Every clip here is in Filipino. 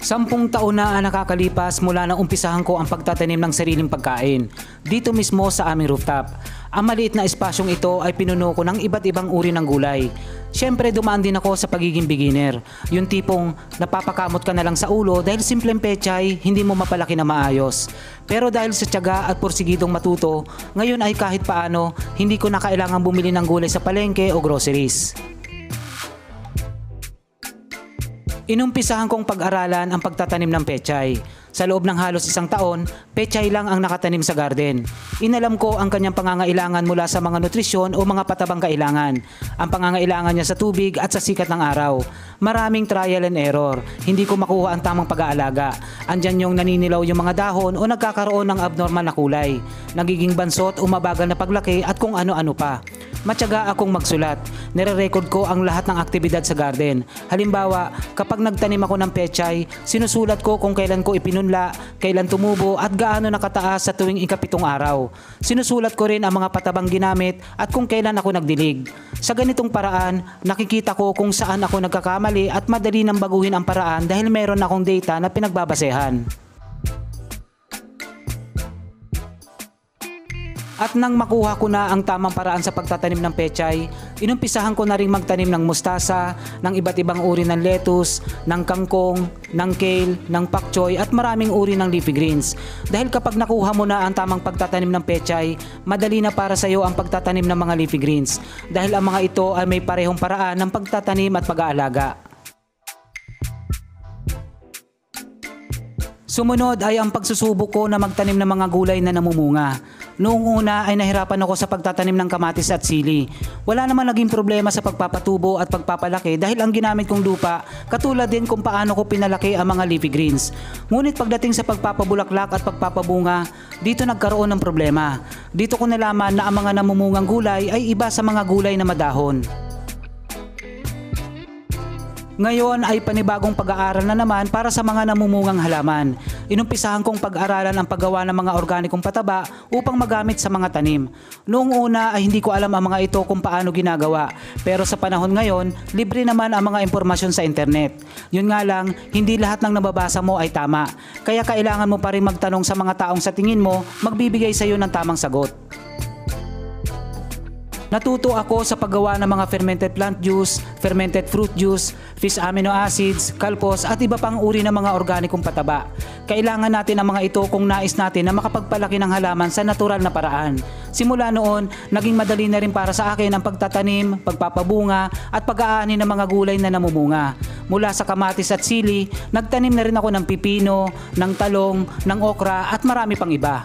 Sampung taon na ang nakakalipas mula nang umpisahan ko ang pagtatanim ng sariling pagkain dito mismo sa aming rooftop. Ang maliit na espasyong ito ay pinuno ko ng iba't ibang uri ng gulay. Siyempre dumaan din ako sa pagiging beginner. Yung tipong napapakamot ka na lang sa ulo dahil simpleng pechay hindi mo mapalaki na maayos. Pero dahil sa tiyaga at porsigidong matuto, ngayon ay kahit paano hindi ko na kailangang bumili ng gulay sa palengke o groceries. Inumpisahan kong pag-aralan ang pagtatanim ng pechay. Sa loob ng halos isang taon, pechay lang ang nakatanim sa garden. Inalam ko ang kanyang pangangailangan mula sa mga nutrisyon o mga patabang kailangan. Ang pangangailangan niya sa tubig at sa sikat ng araw. Maraming trial and error. Hindi ko makuha ang tamang pag-aalaga. Andyan yung naninilaw yung mga dahon o nagkakaroon ng abnormal na kulay. Nagiging bansot o mabagal na paglaki at kung ano-ano pa. Matyaga akong magsulat. Nire-record ko ang lahat ng aktibidad sa garden. Halimbawa, kapag nagtanim ako ng pechay, sinusulat ko kung kailan ko ipinunla, kailan tumubo at gaano nakataas sa tuwing ikapitong araw. Sinusulat ko rin ang mga patabang ginamit at kung kailan ako nagdilig. Sa ganitong paraan, nakikita ko kung saan ako nagkakamali at madali nang baguhin ang paraan dahil meron akong data na pinagbabasehan. At nang makuha ko na ang tamang paraan sa pagtatanim ng pechay, inumpisahan ko na rin magtanim ng mustasa, ng iba't ibang uri ng lettuce, ng kangkong, ng kale, ng pak choy at maraming uri ng leafy greens. Dahil kapag nakuha mo na ang tamang pagtatanim ng pechay, madali na para sa iyo ang pagtatanim ng mga leafy greens. Dahil ang mga ito ay may parehong paraan ng pagtatanim at pag-aalaga. Sumunod ay ang pagsusubok ko na magtanim ng mga gulay na namumunga. Noong una ay nahirapan ako sa pagtatanim ng kamatis at sili. Wala naman naging problema sa pagpapatubo at pagpapalaki dahil ang ginamit kong lupa katulad din kung paano ko pinalaki ang mga leafy greens. Ngunit pagdating sa pagpapabulaklak at pagpapabunga, dito nagkaroon ng problema. Dito ko nalaman na ang mga namumungang gulay ay iba sa mga gulay na madahon. Ngayon ay panibagong pag-aaral na naman para sa mga namumungang halaman. Inumpisahan kong pag-aralan ang paggawa ng mga organikong pataba upang magamit sa mga tanim. Noong una ay hindi ko alam ang mga ito kung paano ginagawa. Pero sa panahon ngayon, libre naman ang mga impormasyon sa internet. Yun nga lang, hindi lahat ng nababasa mo ay tama. Kaya kailangan mo pa rin magtanong sa mga taong sa tingin mo magbibigay sa iyo ng tamang sagot. Natuto ako sa paggawa ng mga fermented plant juice, fermented fruit juice, fish amino acids, kalpos at iba pang uri ng mga organikong pataba. Kailangan natin ang mga ito kung nais natin na makapagpalaki ng halaman sa natural na paraan. Simula noon, naging madali na rin para sa akin ang pagtatanim, pagpapabunga at pag-aani ng mga gulay na namumunga. Mula sa kamatis at sili, nagtanim na rin ako ng pipino, ng talong, ng okra at marami pang iba.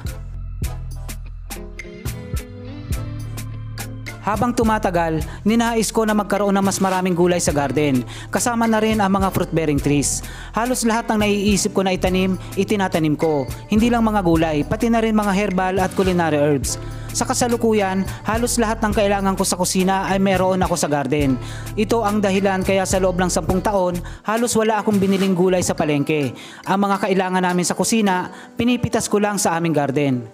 Habang tumatagal, ninais ko na magkaroon ng mas maraming gulay sa garden. Kasama na rin ang mga fruit-bearing trees. Halos lahat ng naiisip ko na itanim, itinatanim ko. Hindi lang mga gulay, pati na rin mga herbal at culinary herbs. Sa kasalukuyan, halos lahat ng kailangan ko sa kusina ay meron ako sa garden. Ito ang dahilan kaya sa loob ng 10 taon, halos wala akong biniling gulay sa palengke. Ang mga kailangan namin sa kusina, pinipitas ko lang sa aming garden.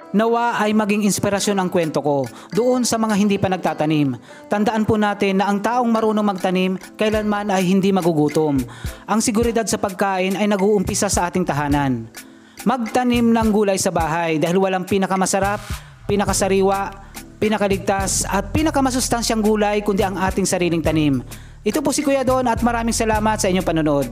Nawa ay maging inspirasyon ang kwento ko doon sa mga hindi pa nagtatanim. Tandaan po natin na ang taong marunong magtanim kailanman ay hindi magugutom. Ang seguridad sa pagkain ay nag-uumpisa sa ating tahanan. Magtanim ng gulay sa bahay dahil walang pinakamasarap, pinakasariwa, pinakaligtas at pinakamasustansyang gulay kundi ang ating sariling tanim. Ito po si Kuya Don at maraming salamat sa inyong panonood.